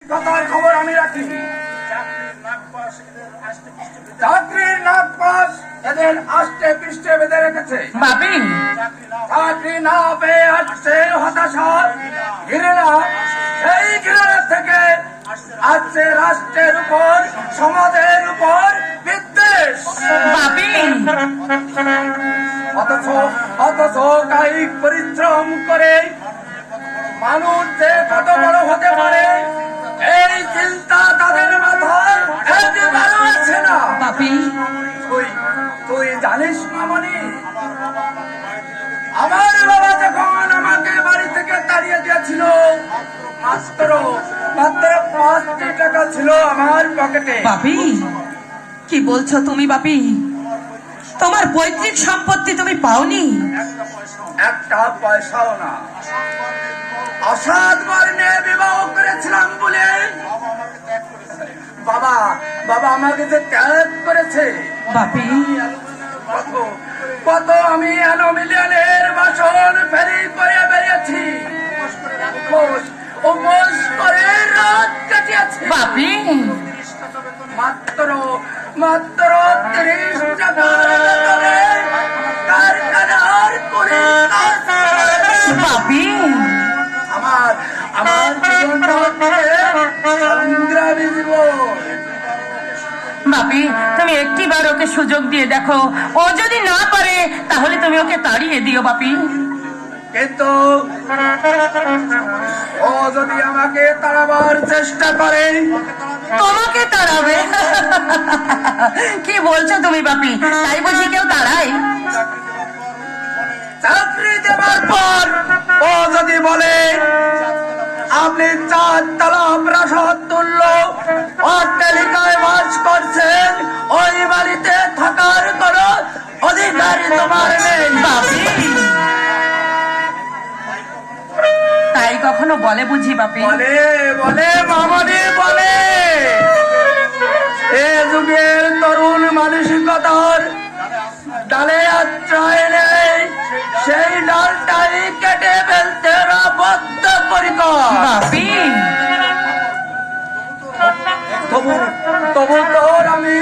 কথার খবর আমি রাখি। চাকরির নাক পাশ এদের আষ্টে পৃষ্ঠে বেঁধে রেখেছে। বাপি, চাকরি না পেয়ে আসছে হতাশা, ঘৃণা। সেই ঘৃণা থেকে আসছে রাষ্ট্রের উপর, সমাজের উপর বিদ্বেষ। বাপি, অথচ কায়িক পরিশ্রম করে মানুষ যে কত বড় হতে পারে এই চিন্তা তাদের মাথায় একেবারে আছে না। বাপি, তুই জানিস মামনি, আমার বাবা যখন আমাকে বাড়ি থেকে তাড়িয়ে দিয়েছিল মাত্র 5টি টাকা ছিল আমার পকেটে। বাপি, কি বলছো তুমি বাপি? তোমার পৈতৃক সম্পত্তি তুমি পাওনি? একটা পয়সাও না। অসৎ বর্ণে বিবাহ করেছিলাম বলে বাবা আমাকে যে ত্যাগ করেছে। বাপি, কত আমি মিলিয়নের বাসন ফেরি করে বেরিয়েছি, উপোস করে রাত কাটিয়েছি। বাপি, মাত্র 30 টাকার বেতনে কারখানার কুলি কাজ। বাপি, আমার জীবনটা হচ্ছে সংগ্রামী জীবন। বাপি, তুমি একটিবার ওকে সুযোগ দিয়ে দেখো। ও যদি না পারে তাহলে তুমি ওকে তাড়িয়ে দিও বাপি। কিন্তু ও যদি আমাকে তাড়াবার চেষ্টা করে, তোমাকে তাড়াবে? কি বলছো তুমি বাপি? তাই বুঝি কেউ তাড়ায়? চাকরি দেবার পর ও যদি বলে আপনি 4 তলা প্রাসাদ তুল্য অট্টালিকায় বাস করছেন, ওই বাড়িতে থাকার কোন অধিকার তোমার নেই। বাপি, তাই কখনো বলে বুঝি বাপি? বলে মামনি বলে। এ যুগের তরুণ মানসিকতার ডালে আশ্রয় নেই, সেই ডালটাই কেটে ফেলতে ওরা বদ্ধপরিকর। বাপি, তবু তোর আমি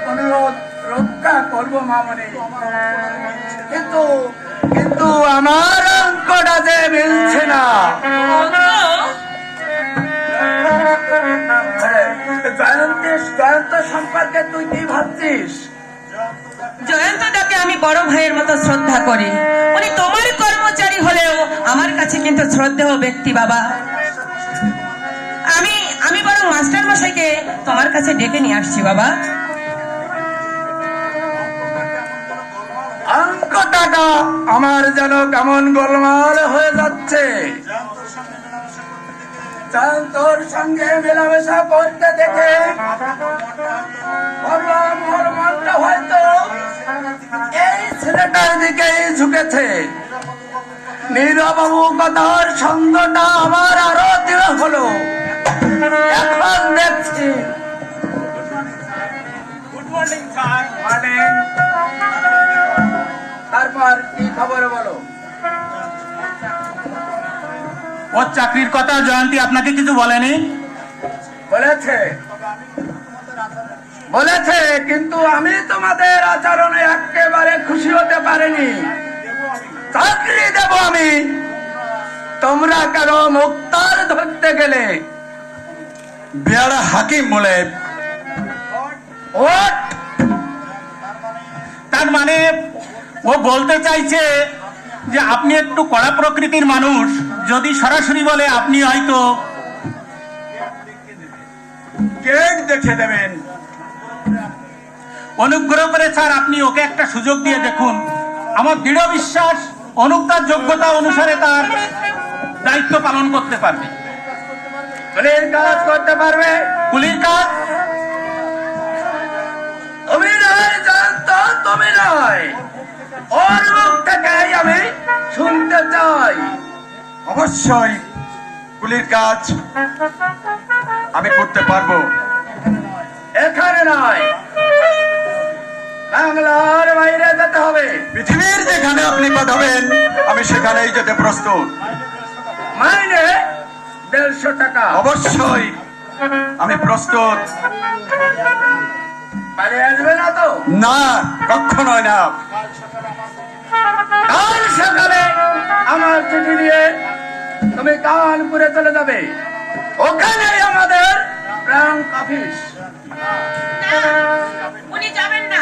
অনুরোধ রক্ষা করবো মামনি। কিন্তু আমার অঙ্কটা যে মিলছে না। জয়ন্ত সম্পর্কে তুই কি ভাবছিস? জয়ন্তদাকে আমি বড় ভাইয়ের মতো শ্রদ্ধা করি। উনি তোমার কর্মচারী হলেও আমার কাছে কিন্তু শ্রদ্ধেয় ব্যক্তি বাবা। আমি বরং মাস্টার মশাইকে তোমার কাছে ডেকে নিয়ে আসছি বাবা। অঙ্কটা আমার যেন কেমন গোলমাল হয়ে যাচ্ছে। তোর সঙ্গে মেলামেশা করতে দেখে ওর মনটা হয়তো এই ছেলেটার দিকেই ঝুঁকেছে। নীরবাবু কথার সঙ্গটা আমার আরো দৃঢ় হলো। এখন দেখছি। Good morning sir. মর্নিং। তারপর কি খবর বলো? ওর চাকরির কথা জয়ন্তী আপনাকে কিছু বলেনি? বলেছে, কিন্তু আমি তোমাদের আচরণে একেবারে খুশি হতে পারিনি। চাকরি দেব আমি, তোমরা কেন মুক্তার ধরতে গেলে? বেয়ারা হাকিম বলে। তার মানে ও বলতে চাইছে যে আপনি একটু কড়া প্রকৃতির মানুষ, যদি সরাসরি বলে আপনি হয়তো গেট দেখে দেবেন। অনুগ্রহ করে স্যার আপনি ওকে একটা সুযোগ দিয়ে দেখুন। আমার দৃঢ় বিশ্বাস অনুপ তার যোগ্যতা অনুসারে তার দায়িত্ব পালন করতে পারবে। কুলির কাজ করতে পারবে। কুলির কাজ তুমি নয় জানতো, তুমি নয়, ওর মুখ থেকেই আমি শুনতে চাই। অবশ্যই কুলির কাজ আমি করতে পারবো। এখানে নয়, বাংলার বাইরে যেতে হবে। পৃথিবীর যেখানে আপনি পাঠাবেন আমি সেখানেই যেতে প্রস্তুত। মাইনে 150 টাকা। অবশ্যই আমি প্রস্তুত। পালিয়ে আসবে না তো? না, কখনোই না। কাল সকালে আমার চিঠি দিয়ে তুমি কানপুরে চলে যাবে। ওখানে আমাদের ব্যাংক অফিস। না, উনি যাবেন না।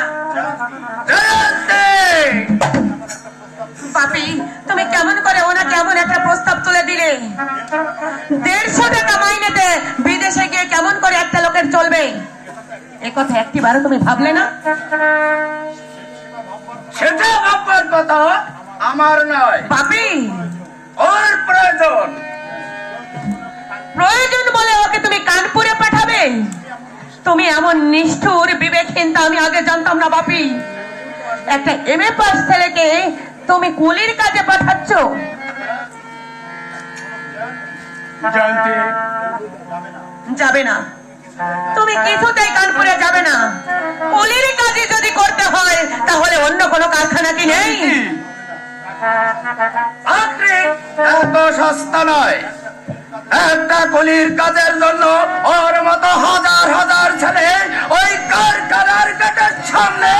জয়ন্তী! বাপি, তুমি কেমন করে ওনাকে এমন একটা প্রস্তাব তুলে দিলে? 150 টাকা মাইনেতে বিদেশে গিয়ে কেমন করে একটা লোকের চলবে? এ কথা একটিবারও তুমি ভাবলে না? সেটা ভাববার কথা আমার নয়, বাপি, ওর প্রয়োজন। প্রয়োজন বলে ওকে তুমি কানপুরে পাঠাবে? তুমি এমন নিষ্ঠুর বিবেকহীন তা আমি আগে জানতাম না বাপি। একটা এমএ পাস ছেলেকে তুমি কুলির কাজে পাঠাচ্ছ? জয়ন্তী, যাবে না, তুমি কিছুতেই কানপুরে যাবে না। কুলির কাজে যদি করতে হয় তাহলে অন্য কোনো কারখানা কি নেই? চাকরি এত সস্তা নয়। একটা কুলির কাজের জন্য ওর মতো হাজার হাজার ছেলে ওই কারখানার গেটের সামনে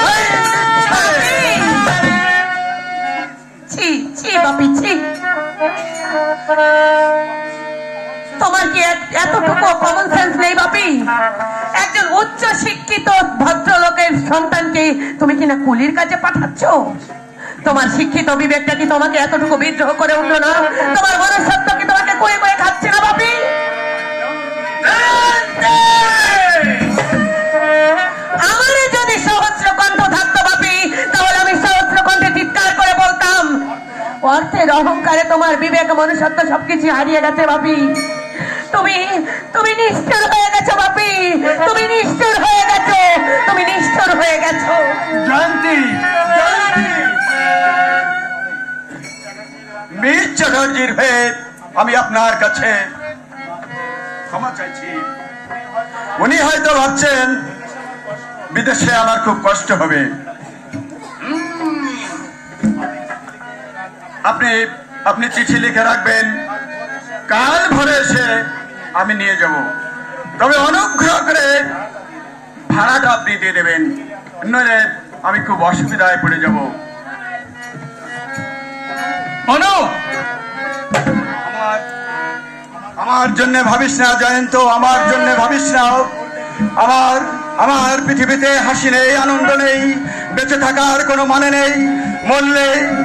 লাইন দিচ্ছে। ছি ছি বাপি, ছি। তোমার কি এতটুকু কমন সেন্স নেই বাপি? একজন উচ্চ শিক্ষিত ভদ্রলোকের সন্তানকে তুমি কিনা কুলির কাজে পাঠাচ্ছ? তোমার শিক্ষিত বিবেকটা কি তোমাকে এতটুকু বিদ্রোহ করে উঠলো না? তোমার মনুষ্যত্ব কি তোমাকে করে করে খাচ্ছে না বাপি? আমার যদি সহস্র কণ্ঠ থাকতো বাপি, তাহলে আমি সহস্র কণ্ঠে চিৎকার করে বলতাম, অর্থের অহংকারে তোমার বিবেক মনুষ্যত্ব সবকিছু হারিয়ে গেছে বাপি। তুমি তুমি নিষ্ঠুর হয়ে গেছো বাপি, তুমি নিষ্ঠুর হয়ে গেছো, তুমি নিষ্ঠুর হয়ে গেছো। জয়ন্তী, জয়ন্তী, মিস চ্যাটার্জির হয়ে আমি আপনার কাছে ক্ষমা চাইছি। উনি হয়তো ভাবছেন বিদেশে আমার খুব কষ্ট হবে। আপনি আপনি চিঠি লিখে রাখবেন, কাল ভোরে এসে আমি নিয়ে যাব। তবে অনুগ্রহ করে ভাড়াটা আপনি দিয়ে দেবেন, নইলে আমি খুব অসুবিধায় পড়ে যাব। অনু, আমার জন্য ভাবিস না জয়ন্ত, আমার জন্য ভাবিস না। আমার আমার পৃথিবীতে হাসি নেই, আনন্দ নেই, বেঁচে থাকার কোনো মানে নেই।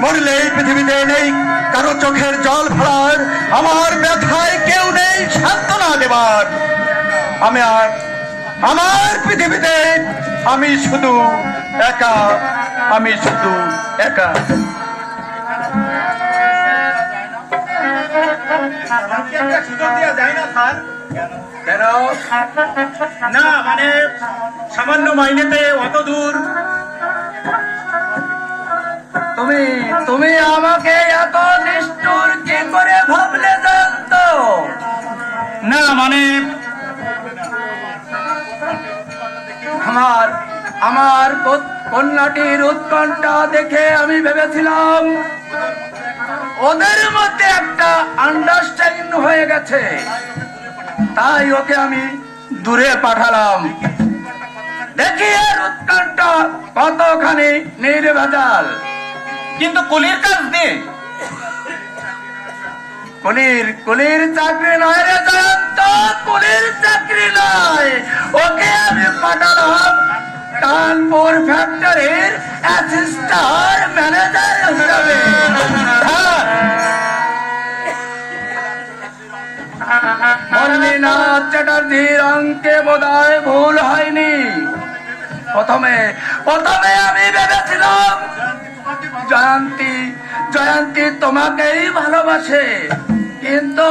মরলে পৃথিবীতে নেই কারো চোখের জল ফেলার। আমার ব্যথায় কেউ নেই সান্ত্বনা দেবার। আমার পৃথিবীতে আমি শুধু একা, আমি শুধু একা। একটা সুযোগ দেওয়া যায় না স্যার? কেন? না মানে সামান্য মাইনেতে অত দূর। তুমি তুমি আমাকে এত নিষ্ঠুর কি করে ভাবলে জয়ন্ত? না মানে আমার কন্যাটির উৎকণ্ঠা দেখে আমি ভেবেছিলাম ওদের মধ্যে একটা আন্ডারস্ট্যান্ডিং হয়ে গেছে, তাই ওকে আমি দূরে পাঠালাম। দেখি এর উৎকণ্ঠা কতখানি নির্ভেজাল। কিন্তু কুলির কাজ দিয়ে কুলির চাকরি নয় রে জয়ন্ত, কুলির চাকরি নয়। ওকে আমি পাঠালাম কানপুর ফ্যাক্টরির অ্যাসিস্ট্যান্ট ম্যানেজার হিসাবে। মল্লিনাথ চ্যাটার্জির অঙ্কে বোধহয় ভুল হয়নি। প্রথমে আমি ভেবেছিলাম জয়ন্তী তোমাকেই ভালোবাসে, কিন্তু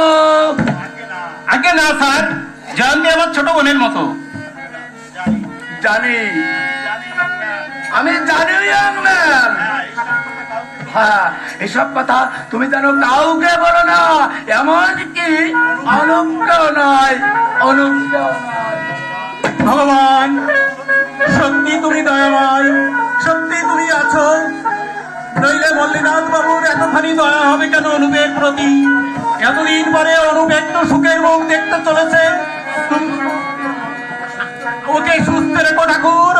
আগে না স্যার, জয়ন্তী আমার ছোট বোনের মতো। আমি জানি ইয়ং ম্যান। হ্যাঁ, এসব কথা তুমি যেন কাউকে বলো না, এমনকি অনুজ্ঞাও নয়। ভগবান, সত্যি তুমি দয়াময়, সত্যি তুমি আছো। নইলে মল্লিনাথ বাবুর এতখানি দয়া হবে কেন অনুপের প্রতি? এতদিন পরে অনুপ একটু সুখের মুখ দেখতে চলেছে। ওকে সুস্থ রেখো ঠাকুর,